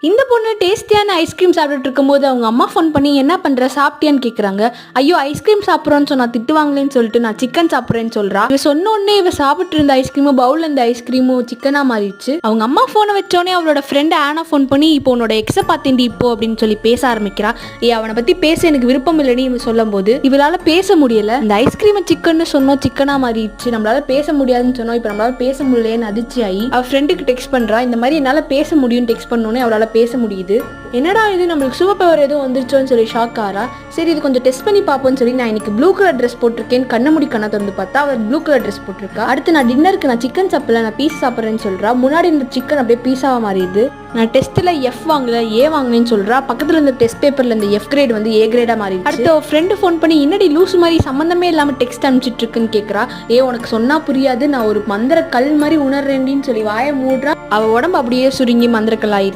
இந்த பொண்ணு டேஸ்டியான ஐஸ்கிரீம் சாப்பிட்டுட்டு இருக்கும்போது அவங்க அம்மா ஃபோன் பண்ணி என்ன பண்ற சாப்பிட்டியான்னு கேட்குறாங்க. ஐயோ ஐஸ்கிரீம் சாப்பிட்றோன்னு சொன்னா திட்டுவாங்களேன்னு சொல்லிட்டு நான் சிக்கன் சாப்பிட்றேன்னு சொல்றா. இவ சொன்ன உடனே இவ சாப்பிட்டு இருந்த ஐஸ்கிரீமும் பவுல்ல இருந்த ஐஸ்கிரீமும் சிக்கனா மாறிடுச்சு. அவங்க அம்மா ஃபோனை வச்சோடனே அவளோட ஃப்ரெண்ட் ஆனா ஃபோன் பண்ணி இப்போ உன்னோட எக்ஸை பார்த்தேன்டி இப்போ அப்படின்னு சொல்லி பேச ஆரம்பிக்கிறா. அவனை பத்தி பேச எனக்கு விருப்பம் இல்லைன்னு இவன் சொல்லும் போது இவளால பேச முடியல. இந்த ஐஸ்கிரீமை சிக்கன்னு சொன்னோம் சிக்கனா மாறிடுச்சு, நம்மளால பேச முடியாதுன்னு சொன்னோம், இப்போ நம்மளால பேச முடியலன்னு அதிர்ச்சி ஆகி அவ ஃப்ரெண்டுக்கு டெக்ஸ்ட் பண்றா. இந்த மாதிரி என்னால பேச முடியும்னு டெக்ஸ்ட் பண்ணோன்னே அவளால பேச முடியுது. என்னடா இது நம்மளுக்கு சூப்பர் பவர் எதுவும் வந்துருச்சோன்னு சொல்லி ஷாக் ஆறா. சரி இது கொஞ்சம் டெஸ்ட் பண்ணி பார்ப்போம்னு சொல்லி நான் இன்னைக்கு ப்ளூ கலர் ட்ரெஸ் போட்டிருக்கேன் கண்ண முடி கண்ணை திறந்து பார்த்தா அவள் ப்ளூ கலர் ட்ரெஸ் போட்டிருக்கா. அடுத்து நான் டின்னருக்கு நான் சிக்கன் சாப்பிடல நான் பீஸ் சாப்பிட்றேன்னு சொல்றா. முன்னாடி இந்த சிக்கன் அப்படியே பீஸாவா மாறிடுது. நான் டெஸ்ட்டில் எஃப் வாங்கல ஏ வாங்கினேன்னு சொல்றா. பக்கத்தில் இருந்த டெஸ்ட் பேப்பரில் இந்த எஃப் கிரேட் வந்து ஏ கிரேடாக மாறி. அடுத்து அவள் ஃப்ரெண்டு ஃபோன் பண்ணி என்னடி லூஸ் மாதிரி சம்மந்தமே இல்லாமல் டெக்ஸ்ட் அனுப்பிச்சிட்டு இருக்குன்னு கேட்குறா. உனக்கு சொன்னா புரியாது, நான் ஒரு மந்திர கல் மாதிரி உணர்றேன்டின்னு சொல்லி வாயை மூடுறா. அவள் உடம்பு அப்படியே சுருங்கி மந்திரக்கல் ஆயிடுச்சு.